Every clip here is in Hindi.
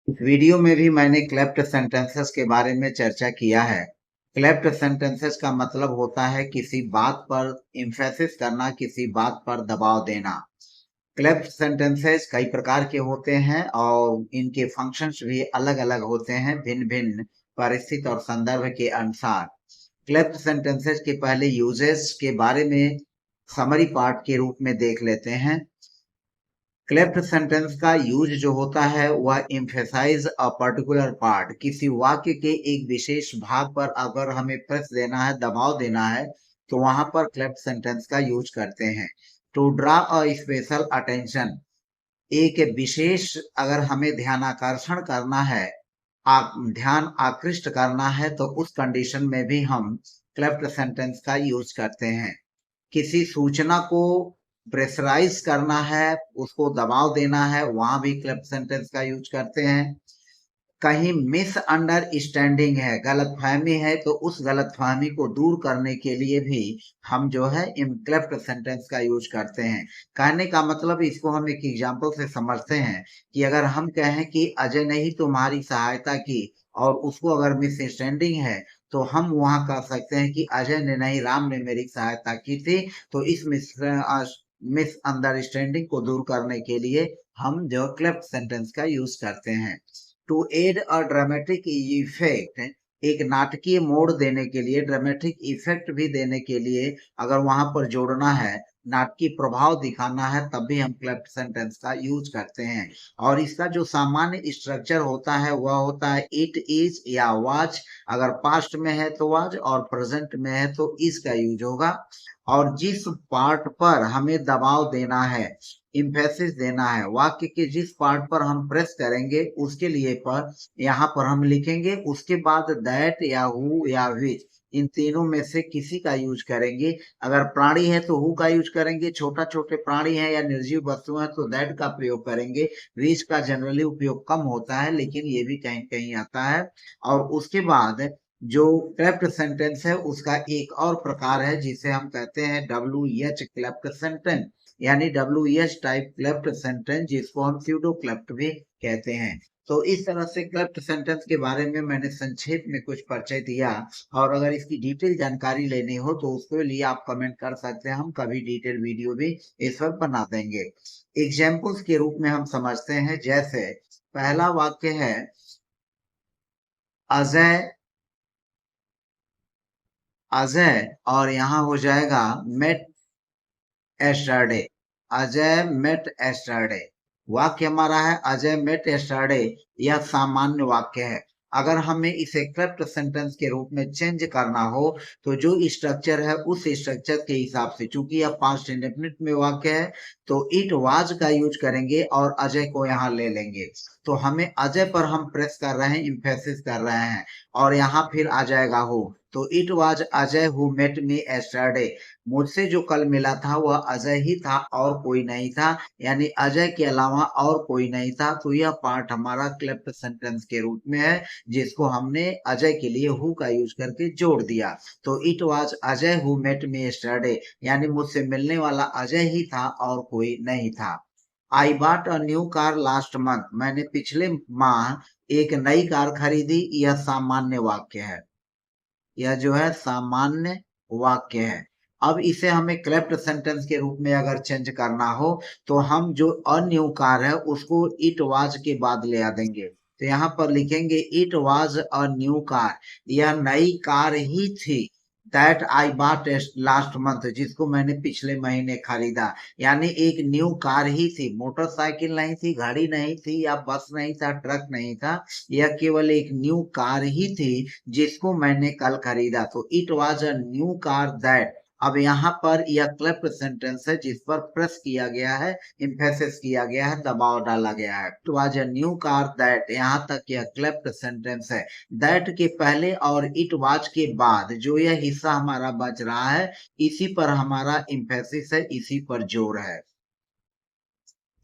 इस वीडियो में भी मैंने क्लेफ्ट सेंटेंसेस के बारे में चर्चा किया है। क्लेफ्ट सेंटेंसेस का मतलब होता है किसी बात पर एम्फेसिस करना, किसी बात पर दबाव देना। क्लेफ्ट सेंटेंसेस कई प्रकार के होते हैं और इनके फंक्शंस भी अलग अलग होते हैं, भिन्न भिन्न परिस्थिति और संदर्भ के अनुसार। क्लेफ्ट सेंटेंसेस के पहले यूजेस के बारे में समरी पार्ट के रूप में देख लेते हैं। क्लेफ्ट सेंटेंस का यूज जो होता है वह एम्फेसाइज अ पर्टिकुलर पार्ट, किसी वाक्य के एक विशेष भाग पर अगर हमें प्रेस देना है, दबाव देना है, तो वहां पर क्लेफ्ट सेंटेंस का यूज करते हैं। To draw a special attention, एक विशेष अगर हमें ध्यानाकर्षण करना है, ध्यान आकृष्ट करना है, तो उस कंडीशन में भी हम क्लेफ्ट सेंटेंस का यूज करते हैं। किसी सूचना को प्रेशराइज करना है, उसको दबाव देना है, वहां भी क्लेफ्ट सेंटेंस का यूज करते हैं। कहीं मिस अंडरस्टैंडिंग है, गलतफहमी है, तो उस गलतफहमी को दूर करने के लिए भी हम जो है क्लेफ्ट सेंटेंस का यूज करते हैं। कहने का मतलब, इसको हम एक एग्जांपल से समझते हैं कि अगर हम कहें कि अजय ने ही तुम्हारी सहायता की और उसको अगर मिसअंडरस्टैंडिंग है, तो हम वहां कह सकते हैं कि अजय ने नहीं, राम ने मेरी सहायता की थी। तो इस मिसअंडरस्टैंडिंग को दूर करने के लिए हम जो क्लेफ्ट सेंटेंस का यूज करते हैं। To add a dramatic effect, एक नाटकीय मोड़ देने के लिए, ड्रामेटिक इफेक्ट भी देने के लिए, अगर वहां पर जोड़ना है, नाटकीय प्रभाव दिखाना है, तब भी हम क्लेफ्ट सेंटेंस का यूज करते हैं। और इसका जो सामान्य स्ट्रक्चर होता है वह होता है इट इज या वाज। अगर पास्ट में है तो वाज और प्रेजेंट में है तो इज का यूज होगा। और जिस पार्ट पर हमें दबाव देना है, इम्फेसिस देना है, वाक्य के जिस पार्ट पर हम प्रेस करेंगे उसके लिए पर यहाँ पर हम लिखेंगे, उसके बाद दैट या हु या विच, इन तीनों में से किसी का यूज करेंगे। अगर प्राणी है तो हु का यूज करेंगे, छोटा छोटे प्राणी है या निर्जीव वस्तु है तो दैट का प्रयोग करेंगे। विच का जनरली उपयोग कम होता है, लेकिन ये भी कहीं कहीं आता है। और उसके बाद जो क्लेफ्ट सेंटेंस है उसका एक और प्रकार है जिसे हम कहते हैं डब्ल्यू एच क्लेफ्ट सेंटेंस, यानी W H type cleft sentence, जिसको हम स्यूडो क्लेफ्ट भी कहते हैं। तो इस तरह से क्लेफ्ट सेंटेंस के बारे में मैंने संक्षेप में कुछ परिचय दिया। और अगर इसकी डिटेल जानकारी लेनी हो तो उसके लिए आप कमेंट कर सकते हैं, हम कभी डिटेल वीडियो भी इस पर बना देंगे। एग्जाम्पल्स के रूप में हम समझते हैं, जैसे पहला वाक्य है अजय, अजय और यहाँ हो जाएगा met yesterday, Ajay met yesterday. वाक्य हमारा है अजय मेट एस्टरडे। यह सामान्य वाक्य है। अगर हमें इसे क्लेफ्ट सेंटेंस के रूप में चेंज करना हो तो जो स्ट्रक्चर है उस स्ट्रक्चर के हिसाब से, चूंकि यह पास्ट इंडेफिनिट में वाक्य है, तो इट वाज का यूज करेंगे और अजय को यहाँ ले लेंगे। तो हमें अजय पर हम प्रेस कर रहे हैं, इम्फेसिस कर रहे हैं, और यहाँ फिर आ जाएगा हो। तो it was Ajay who met me yesterday, मुझसे जो कल मिला था वह अजय ही था और कोई नहीं था, यानी अजय के अलावा और कोई नहीं था। तो यह पार्ट हमारा क्लेफ्ट सेंटेंस के रूप में है, जिसको हमने अजय के लिए हु का यूज करके जोड़ दिया। तो it was Ajay who met me yesterday, यानी मुझसे मिलने वाला अजय ही था और कोई नहीं था। I bought a new car last month, मैंने पिछले माह एक नई कार खरीदी। यह सामान्य वाक्य है, यह जो है सामान्य वाक्य है। अब इसे हमें क्लेफ्ट सेंटेंस के रूप में अगर चेंज करना हो तो हम जो अन्यू कार है उसको इट वाज के बाद ले आ देंगे। तो यहाँ पर लिखेंगे it was a new car, यह नई कार ही थी। That I bought last month, जिसको मैंने पिछले महीने खरीदा। यानी एक न्यू कार ही थी, मोटरसाइकिल नहीं थी, गाड़ी नहीं थी, या बस नहीं था, ट्रक नहीं था। यह केवल एक न्यू कार ही थी जिसको मैंने कल खरीदा। तो it was a new car that, अब यहाँ पर यह क्लेफ्ट सेंटेंस है जिस पर प्रेस किया गया है, इम्फेसिस किया गया है, दबाव डाला गया है। It was a new car that, यहाँ तक यह क्लेफ्ट सेंटेंस है। दैट के पहले और इट वॉज के बाद जो यह हिस्सा हमारा बच रहा है, इसी पर हमारा इम्फेसिस है, इसी पर जोर है।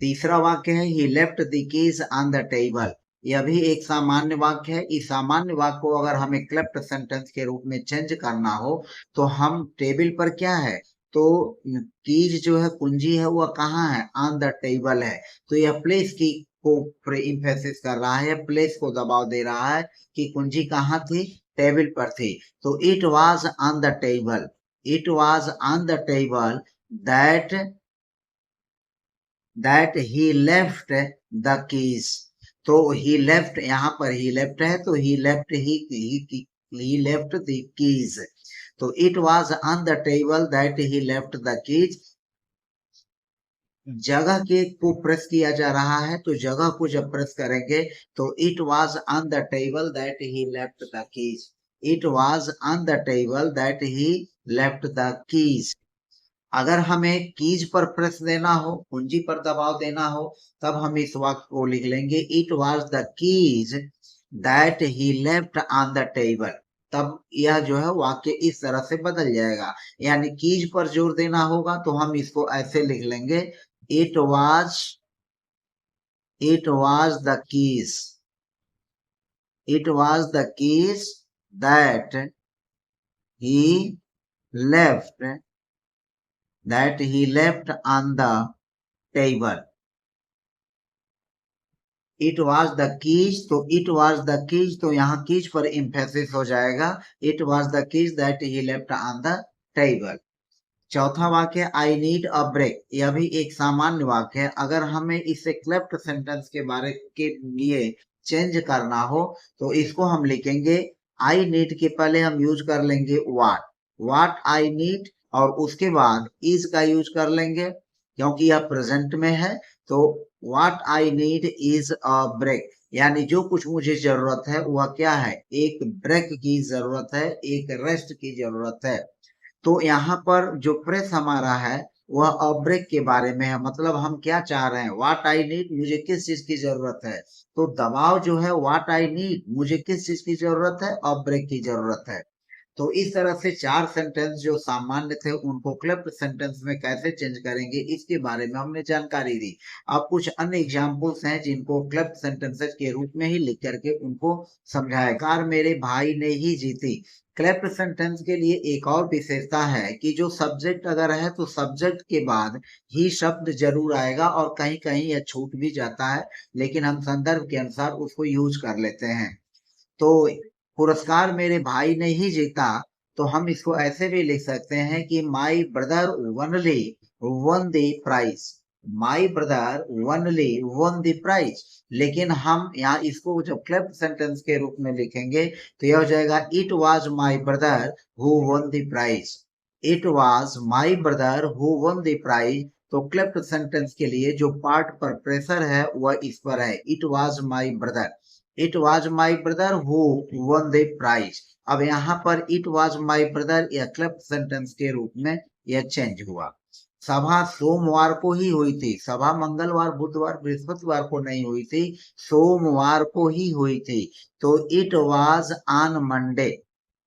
तीसरा वाक्य है he left the keys on the table, यह भी एक सामान्य वाक्य है। इस सामान्य वाक्य को अगर हमें क्लेफ्ट सेंटेंस के रूप में चेंज करना हो तो हम टेबल पर क्या है, तो कीज जो है, कुंजी है, वह कहाँ है, ऑन द टेबल है। तो यह प्लेस की को इम्फेसिस कर रहा है, प्लेस को दबाव दे रहा है कि कुंजी कहाँ थी, टेबल पर थी। तो it was on the table, it was on the table that he left the keys। तो he left, यहाँ पर he left है तो he left he left the keys। तो it was on the table that he left the keys। जगह के को प्रेस किया जा रहा है तो जगह को जब प्रेस करेंगे तो it was on the table that he left the keys। it was on the table that he left the keys। अगर हमें कीज पर प्रेस देना हो, कुंजी पर दबाव देना हो, तब हम इस वाक्य को लिख लेंगे it was the keys that he left on the table. तब यह जो है वाक्य इस तरह से बदल जाएगा, यानी कीज पर जोर देना होगा तो हम इसको ऐसे लिख लेंगे it was the keys, it was the keys that he left on the table। it was the keys, तो it was the keys, तो यहाँ कीज पर emphasis हो जाएगा, it was the keys that he left on the table। चौथा वाक्य I need a break, यह भी एक सामान्य वाक्य है। अगर हमें इसे क्लेफ्ट सेंटेंस के बारे के लिए चेंज करना हो तो इसको हम लिखेंगे I need के पहले हम यूज कर लेंगे what I need, और उसके बाद इज का यूज कर लेंगे क्योंकि यह प्रेजेंट में है। तो what I need is a break, यानी जो कुछ मुझे जरूरत है वह क्या है, एक ब्रेक की जरूरत है, एक रेस्ट की जरूरत है। तो यहाँ पर जो प्रेस हमारा है वह अ ब्रेक के बारे में है, मतलब हम क्या चाह रहे हैं, व्हाट आई नीड, मुझे किस चीज की जरूरत है। तो दबाव जो है व्हाट आई नीड, मुझे किस चीज की जरूरत है, अ ब्रेक की जरूरत है। तो इस तरह से चार सेंटेंस जो सामान्य थे उनको क्लिप्ड सेंटेंस में कैसे चेंज करेंगे इसके बारे में हमने जानकारी दी। अब कुछ अन्य एग्जाम्पल्स हैं जिनको क्लिप्ड सेंटेंसेस के रूप में ही लिख करके उनको समझाया। कार मेरे भाई ने ही जीती। क्लिप्ड सेंटेंस के लिए एक और विशेषता है कि जो सब्जेक्ट अगर है तो सब्जेक्ट के बाद ही शब्द जरूर आएगा, और कहीं कहीं यह छूट भी जाता है, लेकिन हम संदर्भ के अनुसार उसको यूज कर लेते हैं। तो पुरस्कार मेरे भाई ने ही जीता, तो हम इसको ऐसे भी लिख सकते हैं कि my brother only won the prize, my brother only won the prize. लेकिन हम यहाँ इसको जब क्लिप्ड सेंटेंस के रूप में लिखेंगे तो यह हो जाएगा it was my brother who won the prize, it was my brother who won the prize. तो क्लिप्ड सेंटेंस के लिए जो पार्ट पर प्रेशर है वह इस पर है, it was my brother, it was my brother who won the prize. अब यहाँ पर इट वॉज माई ब्रदर या क्लिप्ड सेंटेंस के रूप में यह चेंज हुआ। सभा सोमवार को ही हुई थी, सभा मंगलवार बुधवार बृहस्पतिवार को नहीं हुई थी, सोमवार को ही हुई थी। तो it was on Monday,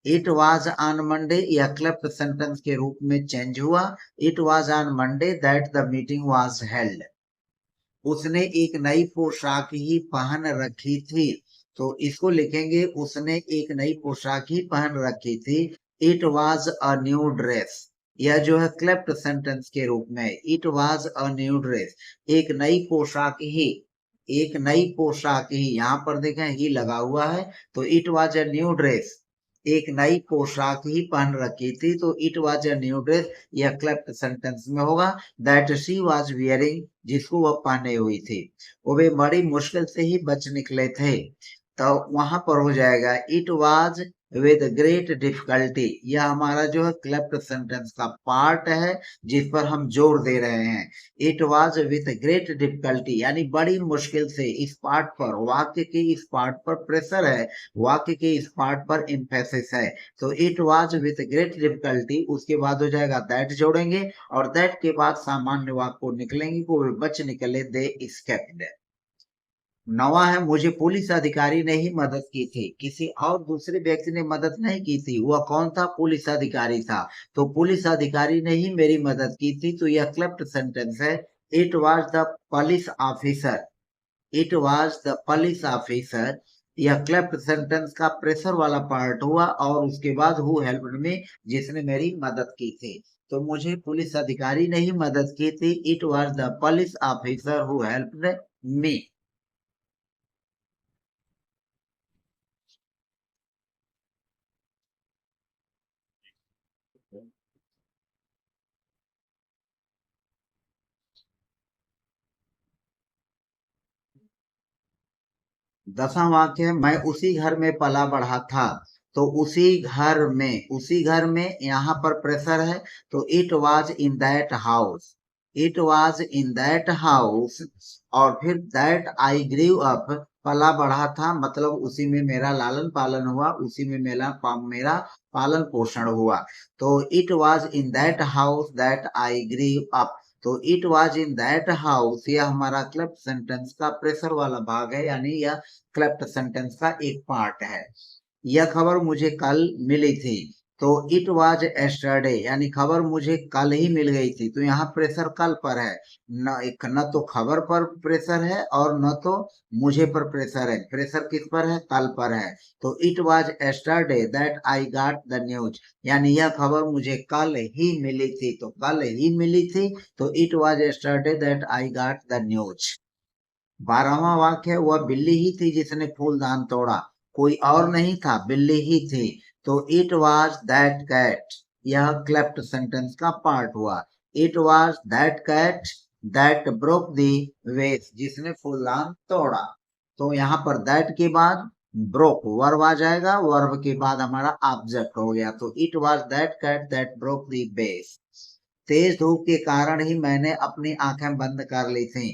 it was on Monday या क्लिप्ड सेंटेंस के रूप में चेंज हुआ, it was on Monday that the meeting was held. उसने एक नई पोशाक ही पहन रखी थी, तो इसको लिखेंगे उसने एक नई पोशाक ही पहन रखी थी। It was a new dress, यह जो है क्लिप्ड सेंटेंस के रूप में, it was a new dress, एक नई पोशाक ही, एक नई पोशाक ही, यहाँ पर देखें ही लगा हुआ है, तो it was a new dress, एक नई पोशाक ही पहन रखी थी। तो it was a new dress यह क्लिप्ड सेंटेंस में होगा। दैट शी वॉज वियरिंग, जिसको वह पहने हुई थी, वो भी बड़ी मुश्किल से ही बच निकले थे। तो वहां पर हो जाएगा it was with great difficulty, यह हमारा जो है क्लिप्ड सेंटेंस का पार्ट है जिस पर हम जोर दे रहे हैं। It was with great difficulty यानी बड़ी मुश्किल से, इस पार्ट पर, वाक्य के इस पार्ट पर प्रेशर है, वाक्य के इस पार्ट पर एम्फेसिस है। तो it was with great difficulty, उसके बाद हो जाएगा दैट जोड़ेंगे, और दैट के बाद सामान्य वाक्य को निकलेंगे को बच निकले दे एस्केप्ड। नवा है मुझे पुलिस अधिकारी ने ही मदद की थी, किसी और दूसरे व्यक्ति ने मदद नहीं की थी। वह कौन था, पुलिस अधिकारी था। तो पुलिस अधिकारी ने ही मेरी मदद की थी, तो यह क्लिप्ड सेंटेंस है। It was the police officer, it was the police officer, यह क्लिप्ड सेंटेंस का प्रेशर वाला पार्ट हुआ, और उसके बाद हु हेल्प्ड मी, जिसने मेरी मदद की थी। तो मुझे पुलिस अधिकारी ने ही मदद की थी, it was the police officer who helped me. 10वां वाक्य, मैं उसी घर में पला बढ़ा था। तो उसी घर में यहाँ पर प्रेशर है, तो it was in that house, it was in that house. और फिर दैट आई ग्रीव अप, पला बढ़ा था मतलब उसी में मेरा लालन पालन हुआ, उसी में मेरा पालन पोषण हुआ। तो it was in that house that I grew up. तो it was in that house, यह हमारा क्लब्ड सेंटेंस का प्रेशर वाला भाग है, यानी यह क्लब्ड सेंटेंस का एक पार्ट है। यह खबर मुझे कल मिली थी। तो इट वाज एस्टरडे, यानी खबर मुझे कल ही मिल गई थी। तो यहाँ प्रेशर कल पर है, न तो खबर पर प्रेशर है और न तो मुझे पर प्रेशर है। प्रेशर किस पर है? कल पर है। तो it was yesterday that I got the news, यानी यह खबर मुझे कल ही मिली थी। तो कल ही मिली थी, तो it was yesterday that I got the news. 12वां वाक्य, वह बिल्ली ही थी जिसने फूलदान तोड़ा, कोई और नहीं था, बिल्ली ही थी। तो इट वाज दैट कैट, यह क्लेफ्ट सेंटेंस का पार्ट हुआ। It was that cat that broke the vase, जिसने फूलदान तोड़ा। तो यहाँ पर दैट के बाद ब्रोक वर्ब आ जाएगा, वर्ब के बाद हमारा ऑब्जेक्ट हो गया। तो it was that cat that broke the vase. तेज धूप के कारण ही मैंने अपनी आंखें बंद कर ली थी।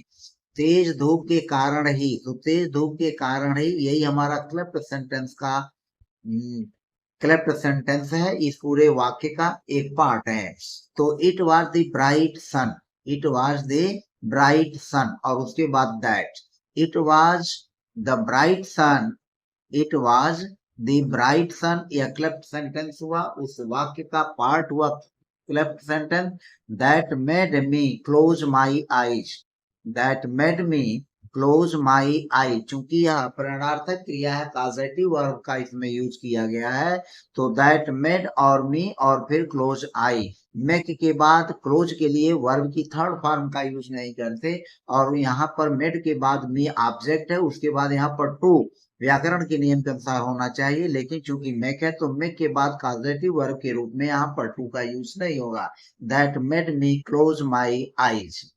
तेज धूप के कारण ही, तो तेज धूप के कारण ही, यही हमारा क्लिप्ड सेंटेंस का क्लिप्ड सेंटेंस है, इस पूरे वाक्य का एक पार्ट है। तो it was the bright sun, it was the bright sun, और उसके बाद that it was the bright sun, it was the bright sun, यह क्लिप्ड सेंटेंस हुआ, उस वाक्य का पार्ट हुआ clipped sentence. That made me close my eyes, that made me close my eye, चूंकि यह प्रणर्थक क्रिया है, कॉजेटिव वर्ब का इसमें यूज किया गया है। तो दैट मेड और मी और फिर क्लोज आई, मेक के बाद क्लोज के लिए वर्ब की थर्ड फॉर्म का यूज नहीं करते। और यहाँ पर मेड के बाद मी ऑब्जेक्ट है, उसके बाद यहाँ पर टू व्याकरण के नियम के अनुसार होना चाहिए, लेकिन चूंकि मेक है तो मेक के बाद कॉजेटिव वर्ब के रूप में यहाँ पर टू का यूज नहीं होगा। That made me close my eyes.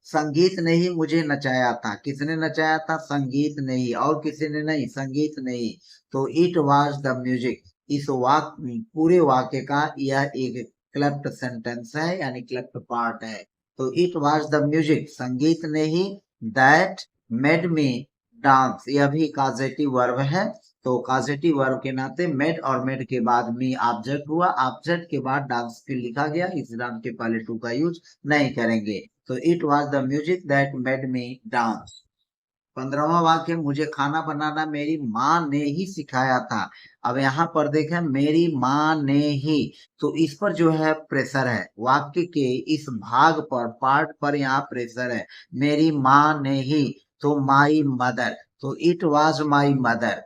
संगीत ने ही मुझे नचाया था, किसने नचाया था? संगीत ने ही, और किसी ने नहीं, संगीत ने ही। तो इट वाज द म्यूजिक, इस पूरे वाक्य का यह एक क्लप्ट सेंटेंस है, यानी क्लप्ट पार्ट है। तो इट वाज द म्यूजिक, संगीत ने ही, दैट मेड मी डांस, यह भी कॉजेटिव वर्ब है। तो कॉजेटिव वर्ब के नाते मेड और मेड के बाद मी ऑब्जेक्ट हुआ, ऑब्जेक्ट के बाद डांस फिर लिखा गया, इस डांस के पहले टू का यूज नहीं करेंगे। तो it was the music that made me dance. 15वां वाक्य, मुझे खाना बनाना मेरी माँ ने ही सिखाया था। अब यहाँ पर देखें, मेरी माँ ने ही, तो इस पर जो है प्रेशर है, वाक्य के इस भाग पर, पार्ट पर यहाँ प्रेशर है। मेरी माँ ने ही, तो माई मदर, तो it was my mother,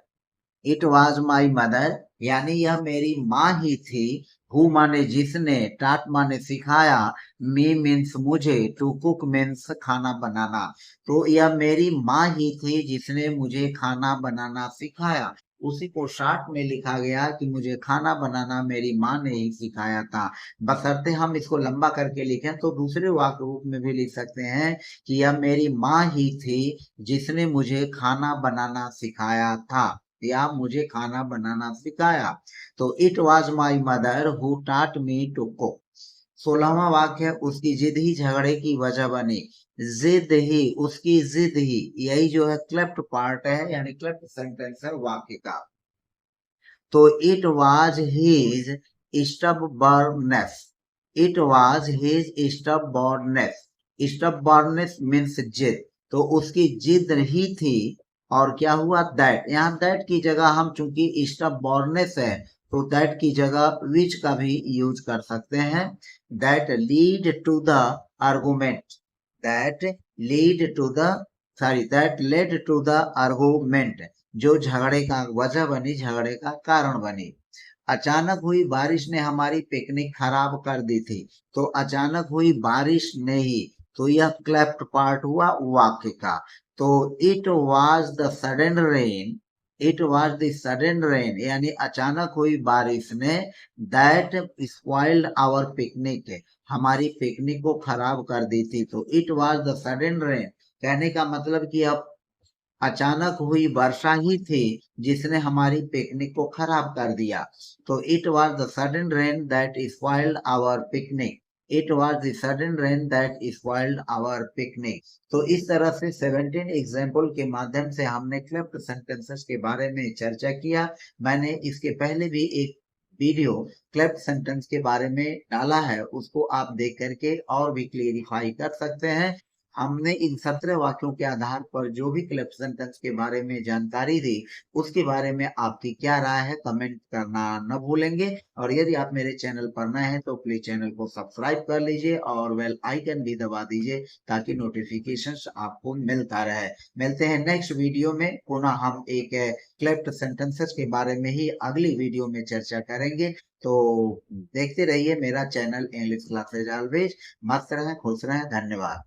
it was my mother, यानी यह मेरी माँ ही थी। हु माने जिसने, टाट माने सिखाया, मी मीन्स मुझे, टू कुक मीन्स खाना बनाना। तो यह मेरी माँ ही थी जिसने मुझे खाना बनाना सिखाया। उसी को शॉर्ट में लिखा गया कि मुझे खाना बनाना मेरी माँ ने ही सिखाया था। बशर्ते हम इसको लंबा करके लिखें तो दूसरे वाक्य रूप में भी लिख सकते हैं कि यह मेरी माँ ही थी जिसने मुझे खाना बनाना सिखाया था, या मुझे खाना बनाना सिखाया। तो it was my mother who टाट मी टू कुक। 16वां वाक्य, उसकी जिद ही झगड़े की वजह बनी। जिद ही, उसकी जिद ही, यही जो है क्लेफ्ट पार्ट है, यानी क्लेफ्ट सेंटेंस है वाक्य का। तो it was his stubbornness, it was his stubbornness, stubbornness means जिद, तो उसकी जिद ही थी। और क्या हुआ? दैट, यहाँ दैट की जगह हम चूंकि स्टबबर्नेस है, तो दैट की जगह विच का भी यूज कर सकते हैं। That lead to the argument, that lead to the, sorry, that led to the argument, जो झगड़े का वजह बनी, झगड़े का कारण बनी। अचानक हुई बारिश ने हमारी पिकनिक खराब कर दी थी। तो अचानक हुई बारिश ने ही, तो यह क्लेफ्ट पार्ट हुआ वाक्य का। तो it was the sudden rain, it was the sudden rain, यानी अचानक हुई बारिश ने दैट स्पॉइल्ड आवर पिकनिक, हमारी पिकनिक को खराब कर दी थी। तो it was the sudden rain कहने का मतलब कि अब अचानक हुई वर्षा ही थी जिसने हमारी पिकनिक को खराब कर दिया। तो it was the sudden rain that spoiled our picnic, it was the sudden rain that spoiled our picnic. तो इस तरह से 17 एग्जाम्पल के माध्यम से हमने क्लिप्ड सेंटेंसेस के बारे में चर्चा किया। मैंने इसके पहले भी एक वीडियो क्लिप्ड सेंटेंस के बारे में डाला है, उसको आप देख करके और भी क्लियरिफाई कर सकते हैं। हमने इन 17 वाक्यों के आधार पर जो भी क्लिप सेंटेंस के बारे में जानकारी दी, उसके बारे में आपकी क्या राय है कमेंट करना न भूलेंगे। और यदि आप मेरे चैनल पर नए हैं तो प्लीज चैनल को सब्सक्राइब कर लीजिए और बेल आइकन भी दबा दीजिए ताकि नोटिफिकेशंस आपको मिलता रहे। मिलते हैं नेक्स्ट वीडियो में, पुनः हम एक क्लिप्ड सेंटेंसेस के बारे में ही अगली वीडियो में चर्चा करेंगे। तो देखते रहिए मेरा चैनल इंग्लिश क्लासेज ऑलवेज। मस्त रहें, खुश रहें, धन्यवाद।